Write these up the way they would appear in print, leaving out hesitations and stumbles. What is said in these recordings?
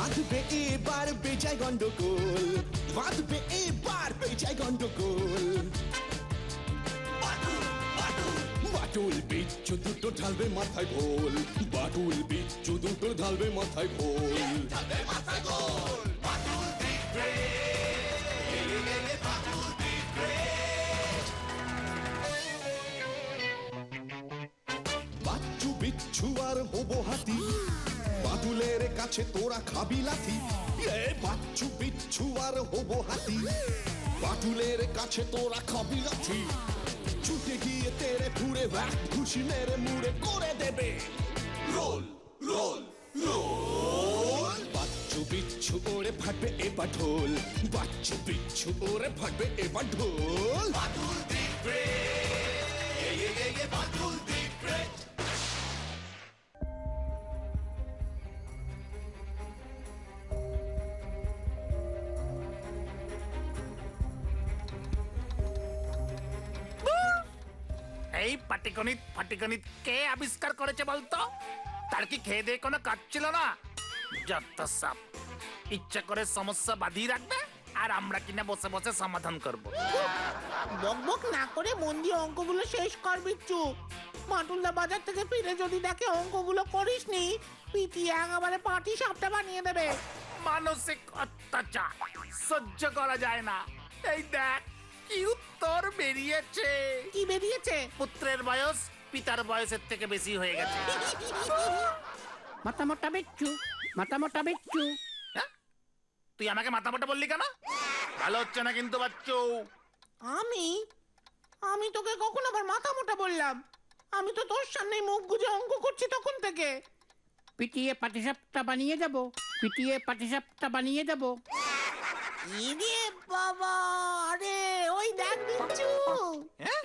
বাঁধবে এবার বেজায় গন্ডগোল, বাঁধবে এবার বেজায় গন্ডগোল। বাটুল বিচ্ছু দুটো ঢালবে মাথায় ঘোল, বাটুল বিচ্ছু দুটো ঢালবে মাথায় ঘোল। বাচ্চু বিচ্ছু আর হবো হাতি, বাদুলের কাছে তোরা খাবি লাথি। বাচ্চু বিচ্ছু আর হবো হাতি, বাদুলের কাছে তোরা খাবি লাথি। ছুটে গিয়ে তেরে ফুড়ে ঘুষি মেরে মুড়ে করে দেবে রোল রোল রোল। বাচ্চু বিচ্ছু ওরে ফাটবে এবার ঢোল, বাচ্চু বিচ্ছু ওরে ফাটবে এবার ঢোল। Bantul the Great, Bantul the Great. এই পাটিগণিত কে আবিষ্কার করেছে বলতো? তার কি খেয়ে দিয়ে কোনো কাজ ছিল না? যত সব ইচ্ছা করে সমস্যা বাঁধিয়ে রাখবে আর আমরা কিনা বসে বসে সমাধান করব। বকবক না করে মন দিয়ে অঙ্কগুলো শেষ কর বিচ্ছু। মাটুলদা বাজার থেকে ফিরে যদি দেখে অঙ্কগুলো করিসনি, পিটিয়ে একেবারে পাটি সাপটা বানিয়ে দেবে। মানসিক অত্যাচার সহ্য করা যায় না। এই দেখ কি উত্তর বেরিয়েছে। কি বেরিয়েছে? পুত্রের বয়স পিতার বয়সের থেকে বেশি হয়ে গেছে। মাথা মোটা বিচ্ছু, মাথা মোটা বিচ্ছু। হ্যাঁ? তুই আমাকে মাথা মোটা বললি কেন? ভালো হচ্ছে না কিন্তু বাচ্চু। আমি তোকে কখন আবার মাথা মোটা বললাম? আমি তো তোর সামনেই মুখ গুজে অঙ্ক করছি তখন থেকে। পিটিয়ে পাটিসাপটা বানিয়ে যাব, পিটিয়ে পাটিসাপটা বানিয়ে যাব। ইরে বাবা, আরে ওই দেখ বিচ্ছু। হ্যাঁ?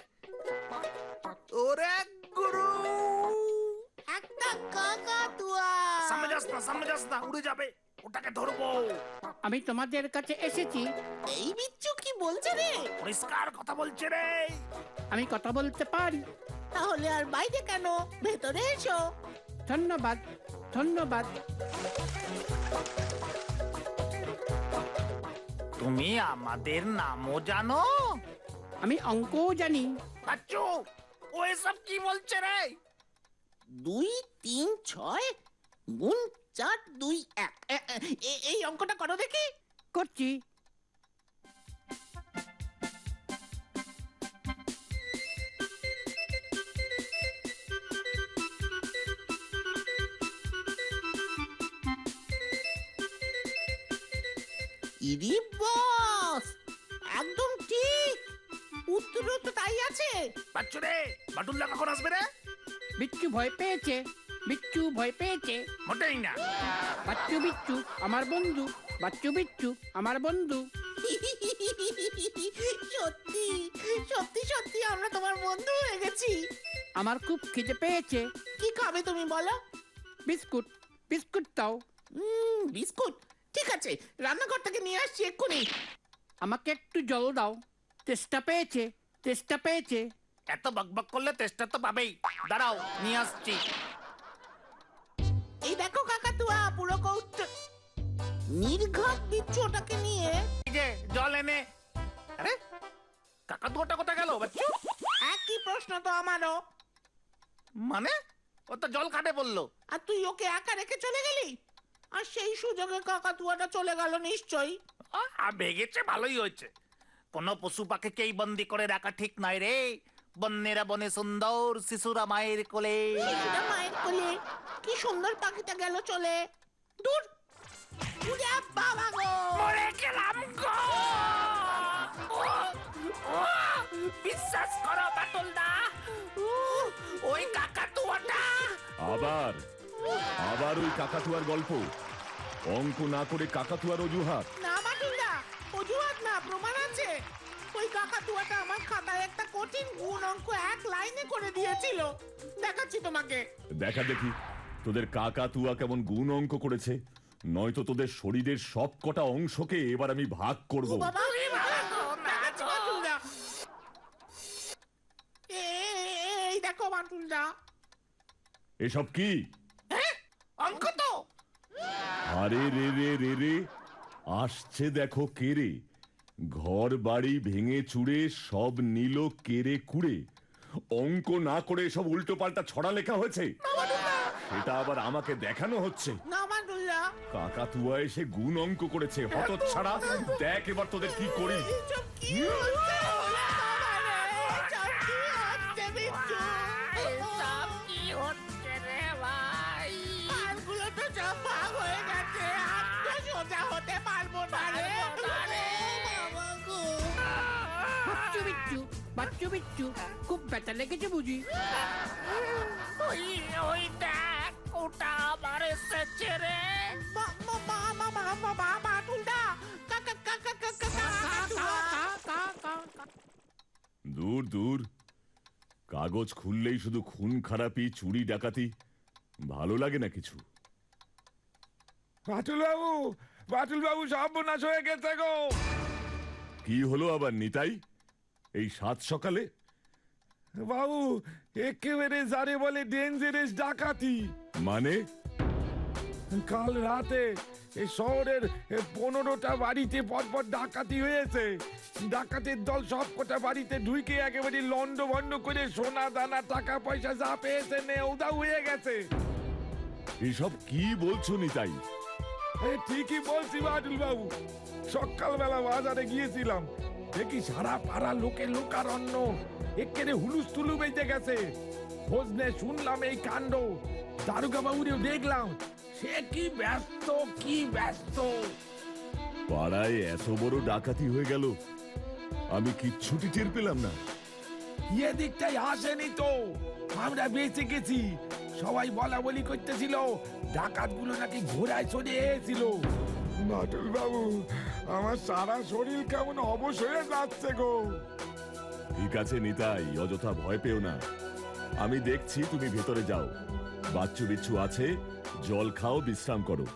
ওরে গুরু, একটা কাকাতুয়া। সামনে যাস না, উড়ে যাবে। ওটাকে ধরবো। আমি তোমাদের কাছে এসেছি। এই বিচ্ছু কি বলছে রে? পরিষ্কার কথা বলছে রে। আমি কথা বলতে পারি। তাহলে আর বাইরে কেন? ভেতরে এসো। ধন্যবাদ, ধন্যবাদ। তুমি আমাদের নামও জানো? আমি অঙ্কও জানি। বাচ্চু, ও এসব কি বলছে রে? 2 3 6 গুণ 4 2 1। এই অঙ্কটা করো দেখি। করছি। ইরি বস, একদম ঠিক। উত্তর তো তাই আছে। বাচ্চু রে, বাটুল্লা কখন আসবে রে? বিচ্ছু ভয় পেয়েছে, বিচ্ছু ভয় পেয়েছে। মোটেই না। বাচ্চু বিচ্ছু আমার বন্ধু, বাচ্চু বিচ্ছু আমার বন্ধু। সত্যি সত্যি সত্যি আমরা তোমার বন্ধু হয়ে গেছি। আমার খুব খিদে পেয়েছে। কি খাবে তুমি বলো? বিস্কুট, বিস্কুট দাও। বিস্কুট ঠিক আছে, রান্নাঘর থেকে নিয়ে আসছি এক্ষুনি। আমাকে একটু জল দাও। তেষ্টা পেয়েছে, তেষ্টা পেয়েছে। এত বকবক করলে তেষ্টা তো পাবেই। দাঁড়াও, নিয়ে আসছি। এই দেখো কাকাতুয়া, পুরো কৌটো। নির্ঘাত বিচ্ছু ওটাকে নিয়ে। এই যে জল এনে। আরে কাকাতুয়াটা কোথায় গেল বাচ্চু? একই প্রশ্ন তো আমারও। মানে ও তো জল খাটে বললো। আর তুই ওকে একা রেখে চলে গেলি। আর সেই সুযোগে কাকাতুয়াটা চলে গেল নিশ্চয়ই। ভেগেছে, ভালোই হয়েছে। কোন পশু পাখিকেই বন্দি করে রাখা ঠিক নয় রে। বন্যেরা বনে সুন্দর, শিশুরা মায়ের কোলে। শিশুটা মায়ের কোলে। কি সুন্দর পাখিটা গেল চলে। দূর। উড়ে বাবা গো। মরে গেলাম গো। বিশ্বাস করো বাটুলদা, ওই কাকাতুয়াটা। আবার আবার ওই কাকাতুয়ার গল্প। অঙ্ক না করে কাকাতুয়ার অজুহাত। না বাটুলদা, অজুহাত না, প্রমাণ আছে। ওই কাকাতুয়াটা আমার খাতায় একটা কঠিন গুণ অঙ্ক 1 লাইনে করে দিয়েছিল। দেখাচ্ছি তোমাকে। দেখা দেখি তোদের কাকাতুয়া কেমন গুণ অঙ্ক করেছে। নয়তো তোদের শরীরের সব কটা অংশকে এবার আমি ভাগ করব। ও বাবা, দেখাচ্ছি বাটুলদা। এই দেখো বাটুলদা। এসব কি? অঙ্ক তো আরে রে রে রে রে, আসছে দেখো কেরে, ঘর বাড়ি ভেঙে চুড়ে সব নিল কেড়ে কুড়ে। অঙ্ক না করে সব উল্টো পাল্টা ছড়া লেখা হয়েছে, সেটা আবার আমাকে দেখানো হচ্ছে। না মাতুল্লাহ, কাকাতুয়া এসে গুণ অঙ্ক করেছে, হতচ্ছাড়া। দেখ এবার তোদের কি করি। এসব কি হচ্ছে? এসব কি হচ্ছে বিচ্ছু? এসব কি হচ্ছে রে ভাই? পালগুলো তো সব ভাগ হয়ে গেছে, আর তো সোজা হতে পারবো না রে। বাবা গো। বাচ্চু বিচ্ছু, বাচ্চু বিচ্ছু, খুব ব্যথা লেগেছে বুঝি? ওই ওই দেখ, ওটা আবার এসেছে রে। দূর দূর, কাগজ খুললেই শুধু খুন খারাপি, চুরি ডাকাতি, ভালো লাগে না কিছু। বাটুল বাবু সর্বনাশ হয়ে গেছে গো। কি হলো আবার নিতাই, এই সাত সকালে? বাবু একেবারে যারে বলে ডেঞ্জারাস ডাকাতি। মানে? কাল রাতে এই শহরের 15টা বাড়িতে পরপর ডাকাতি হয়েছে। ডাকাতের দল সব কটা বাড়িতে ঢুকে একেবারে লন্ড ভন্ড করে সোনা দানা টাকা পয়সা যা পেয়েছে নে উধাও হয়ে গেছে। এসব কি বলছো নিতাই? ঠিকই বলছি বাটুল বাবু। সকালবেলা বাজারে গিয়েছিলাম, দেখি সারা পাড়া লোকে লোকারণ্য, একেবারে হুলুস তুলু বেজে গেছে। খোঁজ নে শুনলাম এই কাণ্ড, দারোগা বাবুরেও দেখলাম, সে কি ব্যস্ত কি ব্যস্ত। পাড়ায় এত বড় ডাকাতি হয়ে গেল, আমি কিচ্ছুটি টের পেলাম না। এদিকটাই আসেনি তো, আমরা বেঁচে গেছি। সবাই বলা বলি করতেছিল ডাকাতগুলো নাকি ঘোড়ায় চড়ে এসেছিল। বাটুল বাবু, আমার সারা শরীর কেমন অবশ হয়ে যাচ্ছে গো। ঠিক আছে নিতাই, অযথা ভয় পেও না। আমি দেখছি, তুমি ভেতরে যাও, বাচ্চু বিচ্ছু আছে, জল খাও, বিশ্রাম করো।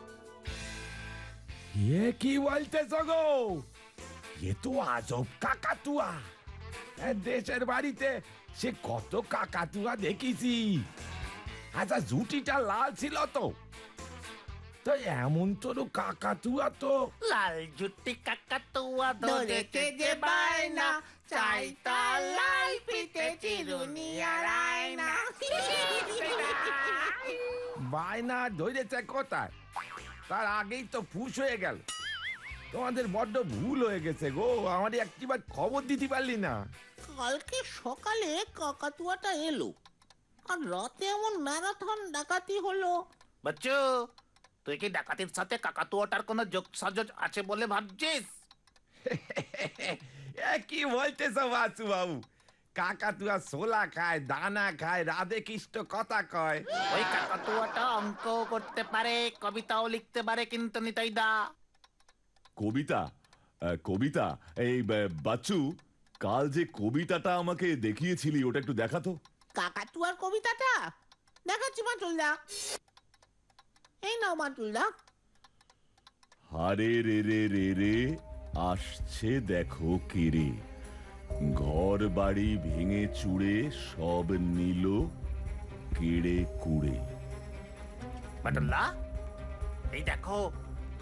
এ কি বলতেছ গো? এ তো আজব কাকাতুয়া। দেশের বাড়িতে সে কত কাকাতুয়া দেখেছি। আচ্ছা জুটিটা লাল ছিল তো, তো এমন তোর কাকাতুয়া তো লাল জুটি কাকাতুয়া ধরেছে যে বায়না, চাই তার লাল ফিতে চিরুনি আর আয়না। বায়না ধরেছে কোথায়? তার আগেই তো ফুস হয়ে গেল। তোমাদের বড্ড ভুল হয়ে গেছে গো, আমার একটিবার খবর দিতে পারলি না। কালকে সকালে কাকাতুয়াটা এলো, আর রাতে এমন ম্যারাথন ডাকাতি হলো। বাচ্চু, তুই কি ডাকাতির সাথে কাকাতুয়াটার কোনো যোগ সাজজ আছে বলে ভাবছিস? এ কি বলতেছ বাসু বাবু? কাকাতুয়া সোলা খায়, দানা খায়, রাধে কৃষ্ণ কথা কয়। ওই কাকাতুয়াটা অঙ্কও করতে পারে, কবিতাও লিখতে পারে, কিন্তু নিতাই দা। কবিতা? কবিতা? এই বাচ্চু, কাল যে কবিতাটা আমাকে দেখিয়েছিলি, ওটা একটু দেখাতো। কাকাতুয়ার কবিতাটা দেখাচ্ছি মাতুল্লা। এই নাও মাতুল্লা। হারে রে রে রে রে, আসছে দেখো কেরে, ঘর বাড়ি ভেঙে চুড়ে সব নিল কেড়ে কুড়ে। বাটুল্লা, এই দেখো,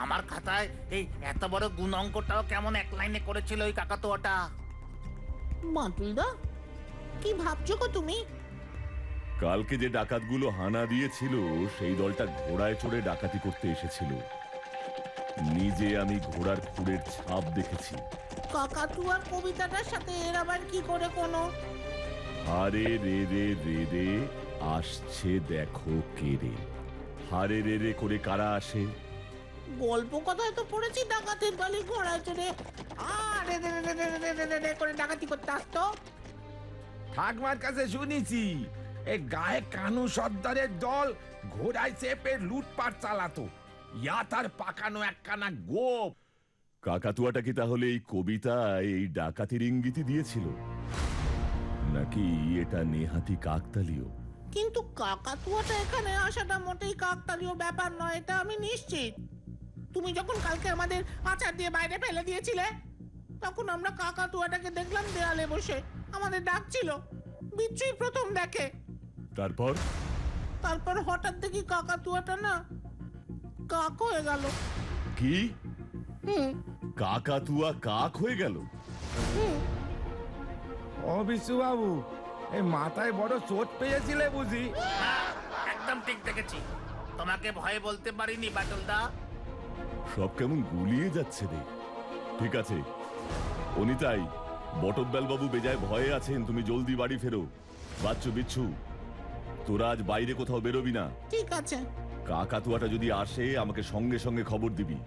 আমার খাতায় এই এত বড় গুণ অঙ্কটাও কেমন এক লাইনে করেছিল ওই কাকাতুয়াটা। মাতুলদা, কি ভাবছো গো তুমি? কালকে যে ডাকাতগুলো হানা দিয়েছিল, সেই দলটা ঘোড়ায় চড়ে ডাকাতি করতে এসেছিল। নিজে আমি ঘোড়ার খুঁড়ের ছাপ দেখেছি। কাকাতুয়ার কবিতাটার সাথে এর আবার কি করে কোনো? হারে রে রে রে রে, আসছে দেখো কেরে। হারে রে রে করে কারা আসে? গল্প কথায় তো পড়েছি ডাকাতের দলে ঘোড়ায় চড়ে আরে রে রে রে রে রে রে রে করে ডাকাতি করতে আসতো। ঠাকমার কাছে শুনেছি এই গায়ে কানু সর্দারের দল ঘোড়ায় চেপে লুটপাট চালাতো। ইয়া তার পাকানো একখানা গোপ। কাকাতুয়াটা কি তাহলে এই কবিতায় এই ডাকাতির ইঙ্গিতই দিয়েছিল, নাকি এটা নেহাতি কাকতালীয়? কিন্তু কাকাতুয়াটা এখানে আসাটা মোটেই কাকতালীয় ব্যাপার নয়, এটা আমি নিশ্চিত। তুমি যখন কালকে আমাদের আচার দিয়ে বাইরে ফেলে দিয়েছিলে, তখন আমরা কাকাতুয়াটাকে দেখলাম দেয়ালে বসে, আমাদের ডাকছিল। বিচ্ছুই প্রথম দেখে। তারপর? তারপর হঠাৎ দেখি কাকাতুয়াটা না কাক হয়ে গেল। কি হুম, কাকাতুয়া কাক হয়ে গেল? হুম। ও বিশু বাবু, এই মাথায় বড় চোট পেয়েছিলে বুঝি? হ্যাঁ, একদম ঠিক দেখেছি। তোমাকে ভয়ে বলতে পারিনি বাটুলদা। সব কেমন গুলিয়ে যাচ্ছে রে। ঠিক আছে অনিতাই, বটব্যাল বাবু বেজায় ভয়ে আছেন, তুমি জলদি বাড়ি ফেরো। বাচ্চু বিচ্ছু, তোরা আজ বাইরে কোথাও বেরোবি না। ঠিক আছে। কাকাতুয়াটা যদি আসে আমাকে সঙ্গে সঙ্গে খবর দিবি।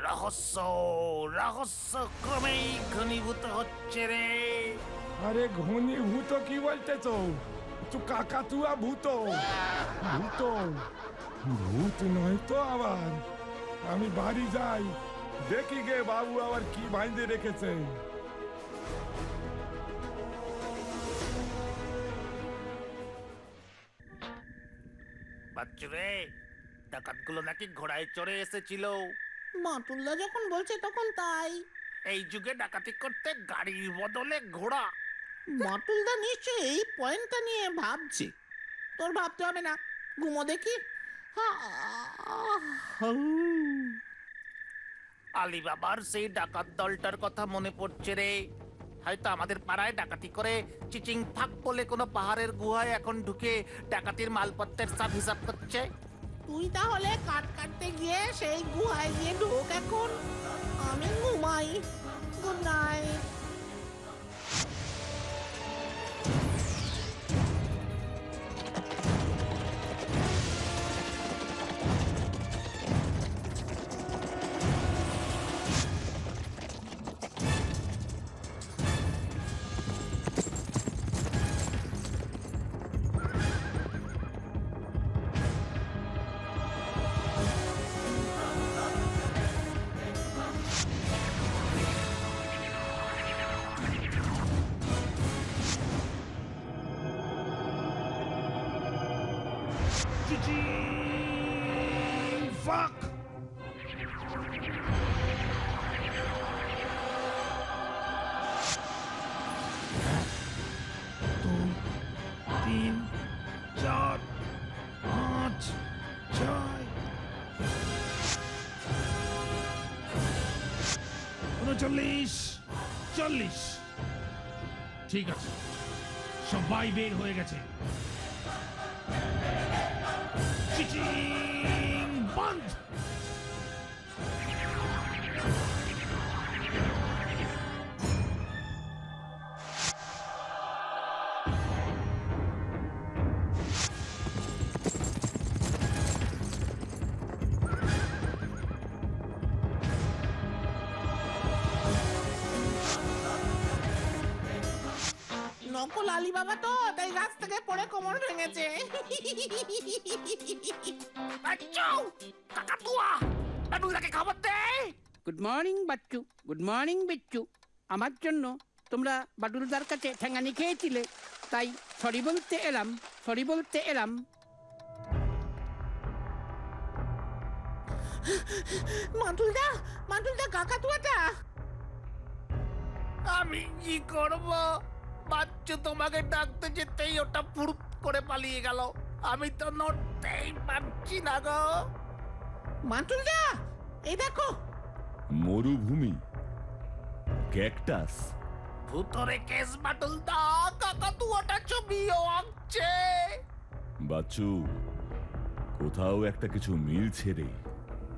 রহস্য রহস্য ক্রমেই ঘনীভূত হচ্ছে রে। আরে ঘনীভূত কি বলতেছ? তো কাকাতুয়া ভূত। ভূত ভূত নয় তো আবার। আমি বাড়ি যাই, দেখি গে বাবু আবার কি বাইন্ধে রেখেছে। বাচ্চু রে, ডাকাতগুলো নাকি ঘোড়ায় চড়ে এসেছিল। বাটুলদা যখন বলছে তখন তাই। এই যুগে ডাকাতি করতে গাড়ির বদলে ঘোড়া। বাটুলদা নিশ্চয়ই এই পয়েন্টটা নিয়ে ভাবছে। তোর ভাবতে হবে না, ঘুমো দেখি। আলিবাবার সেই ডাকাত দলটার কথা মনে পড়ছে রে। হয়তো আমাদের পাড়ায় ডাকাতি করে চিচিং ফাক বলে কোনো পাহাড়ের গুহায় এখন ঢুকে ডাকাতির মালপত্রের সব হিসাব করছে। তুই তাহলে কাট কাটতে গিয়ে সেই গুহায় গিয়ে ঢোক এখন। আমি ঘুমাই। Good night. ফাক! দুই, তিন, চার, পাঁচ, ছয়, 39, 40। ঠিক আছে, সবাই বের হয়ে গেছে। চিচিং বন্ধ। নকল আলিবাবা তো, তাই গাছ থেকে পড়ে কোমর ভেঙেছে। বাচ্চু, কাকাতুয়া, বাটুলদাকে খবর দে। Good morning Bachchu, good morning Bichchu. আমার জন্য তোমরা বাটুলদার কাছে ঠ্যাঙানি খেয়েছিলে, তাই সরি বলতে এলাম, সরি বলতে এলাম। মাটুলদা, মাটুলদা, কাকাতুয়াটা। আমি কি করব? বাচ্চু তোমাকে ডাকতে যেতেই ওটা ফুরুপ করে পালিয়ে গেল। আমি তো নড়তেই পারছি না গো। মাটুলদা, এই দেখো। মরুভূমি, ক্যাকটাস। ভূতরে কেস বাটুলদা, কাকাতুয়াটা ছবিও আঁকছে। বাচ্চু, কোথাও একটা কিছু মিলছে রে।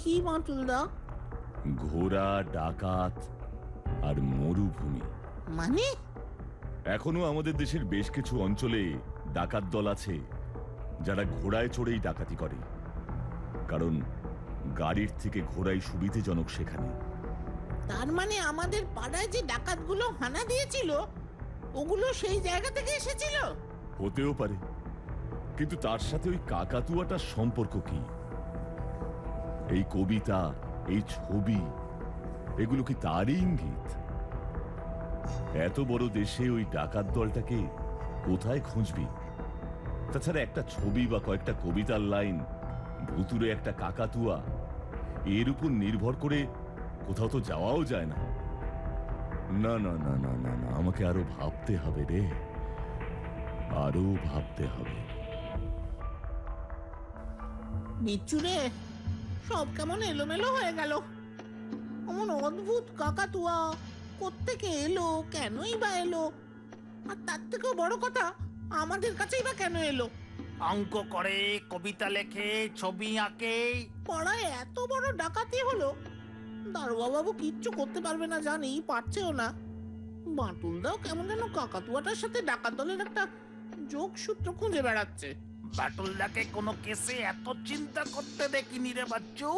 কি মাটুলদা? ঘোড়া, ডাকাত আর মরুভূমি। মানে? এখনো আমাদের দেশের বেশ কিছু অঞ্চলে ডাকাত দল আছে যারা ঘোড়ায় চড়েই ডাকাতি করে, কারণ গাড়ির থেকে ঘোড়াই সুবিধাজনক সেখানে। তার মানে আমাদের পাড়ায় যে ডাকাতগুলো হানা দিয়েছিল, ওগুলো সেই জায়গা থেকে এসেছিল? হতেও পারে, কিন্তু তার সাথে ওই কাকাতুয়াটার সম্পর্ক কি? এই কবিতা, এই ছবি, এগুলো কি তারই ইঙ্গিত? এত বড় দেশে ওই ডাকাত দলটাকে কোথায় খুঁজবি? তাছাড়া একটা ছবি বা কয়েকটা কবিতার লাইন, ভুতুরে একটা কাকাতুয়া, এর উপর নির্ভর করে কোথাও তো যাওয়াও যায় না। না না না না না না, আমাকে আরো ভাবতে হবে রে, আরো ভাবতে হবে। বিচ্চু রে, সব কেমন এলোমেলো হয়ে গেল। এমন অদ্ভুত কাকাতুয়া কোত্থেকে এলো, কেনই বা এলো, আর তার থেকেও বড় কথা আমাদের কাছেই বা কেন এলো? অঙ্ক করে, কবিতা লেখে, ছবি আঁকে। পড়ায় এত বড় ডাকাতি হলো, দারোগা বাবু কিচ্ছু করতে পারবে না জানি, পারছেও না। বাঁটুলদাও কেমন যেন কাকাতুয়াটার সাথে ডাকাত দলের একটা যোগসূত্র খুঁজে বেড়াচ্ছে। বাটুলদাকে কোনো কেসে এত চিন্তা করতে দেখিনি রে বাচ্চু।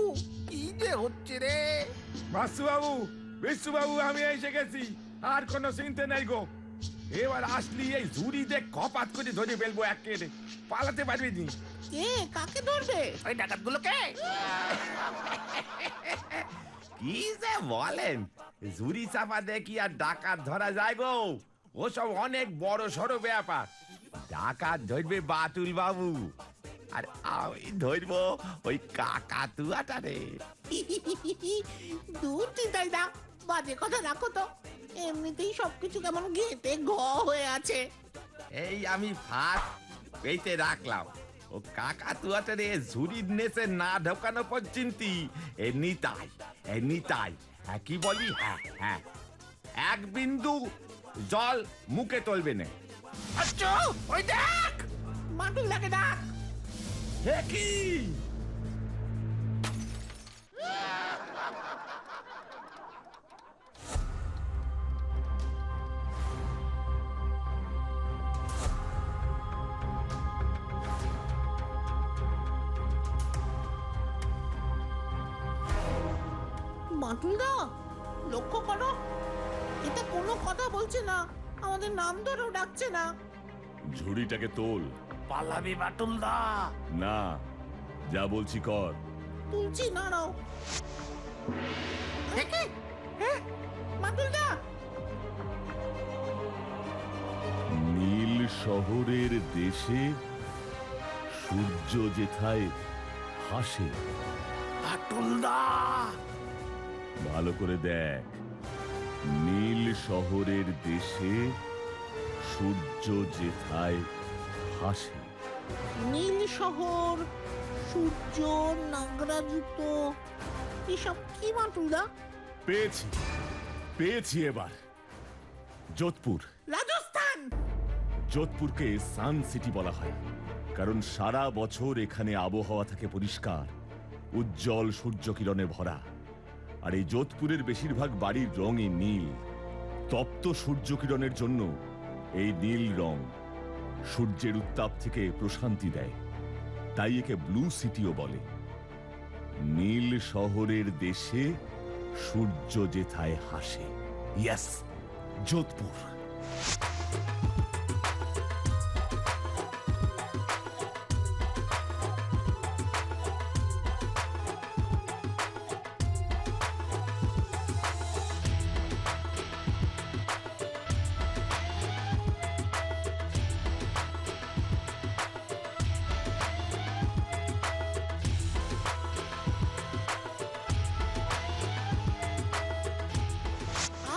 কি যে হচ্ছে রে। বাসুবাবু, বিশ্ববাবু, আমি এসে গেছি। আর কোনো চিন্তা নাই গো। এবার আসলি এই ঝুড়ি দিয়ে কপাত করে ধরে ফেলবো একেবারে, পালাতে পারবি নি। কে কাকে ধরবে? ওই ডাকাতগুলোকে। কি যে বলেন, ঝুড়ি চাপা দেখি আর ডাকাত ধরা যায় গো? ওসব অনেক বড় সড়ো ব্যাপার। ডাকাত ধরবে বাটুল বাবু, আর আমি ধরবো ওই কাকাতুয়াটা রে। দুটি তাই না, বাজে কথা রাখো তো। এমনিতেই সবকিছু কেমন ঘেঁটে হয়ে আছে। এই আমি ফাঁক পেতে রাখলাম। ও কাকাতুয়াটা রে ঝুড়ির নেচে না ঢোকানো পর্যন্ত এমনি তাই। হ্যাঁ কি বলি, হ্যাঁ হ্যাঁ, এক বিন্দু জল মুখে তুলবে না। বাচ্চু, ওই দেখ। বাঁটুলদাকে ডাক। হে কি? বাঁটুলদা, লক্ষ্য করো, এটা কোনো কথা বলছে না, আমাদের নাম ধরেও ডাকছে না। ঝুড়িটাকে তোল। পালাবি বাটুলদা। না, যা বলছি কর। তুলছি, নাড়াও। বাঁটুলদা, নীল শহরের দেশে সূর্য যেথায় হাসে। বাটুলদা। ভালো করে দেখ, নীল শহরের দেশে সূর্য যেথায় হাসে। নীল শহর, সূর্য, নাগরা জুতো, এসব কি বাঁটুলদা? পেয়েছি এবার। যোধপুর। রাজস্থান। যোধপুরকে সান সিটি বলা হয়, কারণ সারা বছর এখানে আবহাওয়া থাকে পরিষ্কার, উজ্জ্বল সূর্য কিরণে ভরা। আর এই যোধপুরের বেশিরভাগ বাড়ির রঙই নীল। তপ্ত সূর্য কিরণের জন্য এই নীল রং সূর্যের উত্তাপ থেকে প্রশান্তি দেয়, তাই একে ব্লু সিটিও বলে। নীল শহরের দেশে সূর্য যেথায় হাসে। ইয়েস, যোধপুর।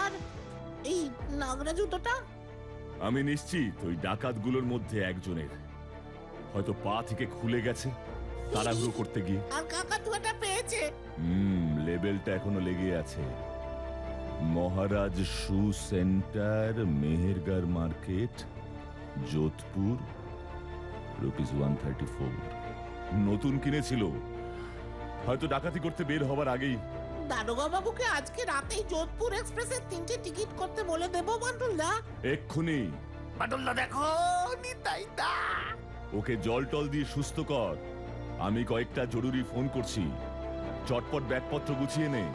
আর এই নাগরা জুতোটা? আমি নিশ্চিত ওই ডাকাতগুলোর মধ্যে একজনের, হয়তো পা থেকে খুলে গেছে তাড়াহুড়ো করতে গিয়ে। আর কাকাতুয়াটা পেয়েছে। লেবেলটা এখনো লেগে আছে। মহারাজ শু সেন্টার, মেহেরগড় মার্কেট, যোধপুর, ₹134। নতুন কিনেছিল, হয়তো ডাকাতি করতে বের হবার আগেই। দারোগা বাবুকে আজকে রাতেই যোধপুর এক্সপ্রেসের 3টে টিকিট করতে বলে দেবো বাঁটুলদা। এক্ষুনি বাটুলদা দেখো, নিতাই দা। ওকে জল টল দিয়ে সুস্থ কর। আমি কয়েকটা জরুরি ফোন করছি, চটপট ব্যাগপত্র গুছিয়ে নে।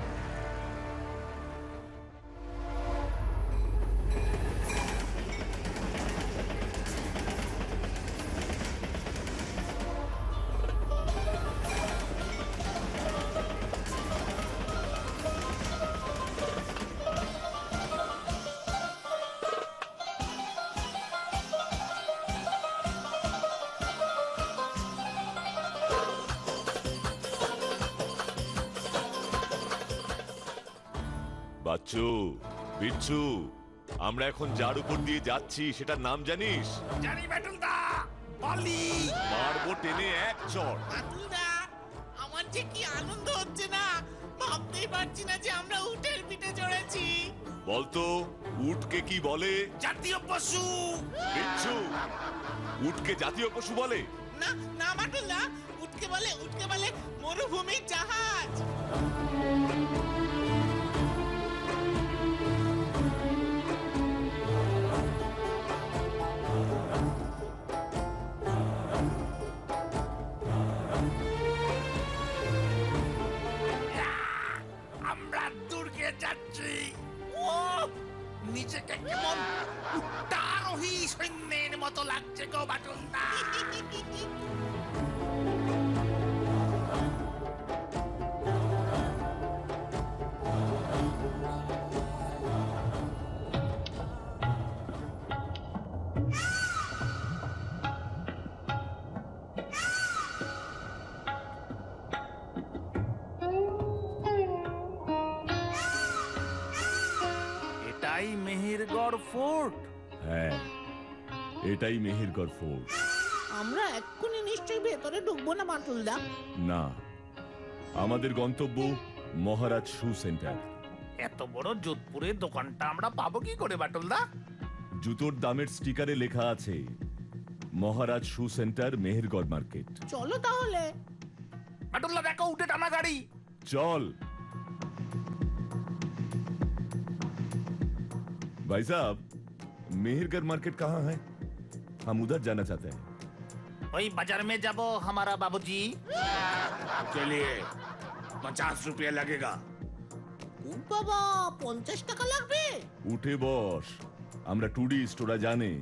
বাচ্চু, বিচ্ছু, আমরা এখন যার উপর দিয়ে যাচ্ছি সেটার নাম জানিস? জানি বাটুলদা, বলি। মারবো টেনে এক চড়। বাঁটুলদা, আমার যে কি আনন্দ হচ্ছে না, ভাবতেই পারছি না যে আমরা উটের পিঠে চড়েছি। বলতো উটকে কি বলে? জাতীয় পশু। বিচ্ছু, উটকে জাতীয় পশু বলে? না না মাটুলদা, উটকে বলে মরুভূমির জাহাজ। আমরা দুর্গে যাচ্ছি। ও নিজেকে কেমন উত্তারোহী সৈন্যের মতো লাগছে গো বাটুলদা। এটাই মেহেরগড় ফোর্ট। হ্যাঁ, এটাই মেহেরগড় ফোর্ট। আমরা এক্ষুনি নিশ্চয়ই ভেতরে ঢুকবো না মাটুলদা। না, আমাদের গন্তব্য মহারাজ শু সেন্টার। এত বড় যোধপুরের দোকানটা আমরা পাবো কি করে বাটুলদা? জুতোর দামের স্টিকারে লেখা আছে মহারাজ শু সেন্টার মেহেরগড় মার্কেট। চলো তাহলে। বাটুলদা দেখো উঠে টানা গাড়ি। चल भाई साहब, मेहरगढ़ मार्केट कहाँ है? हम उधर जाना चाहते हैं। वही बाजार में जाबो हमारा बाबूजी। चलिए 50 रुपया लगेगा। বাবা 50 টাকা লাগবে? উঠে বস, আমরা টুরিস্ট, ওরা জানে।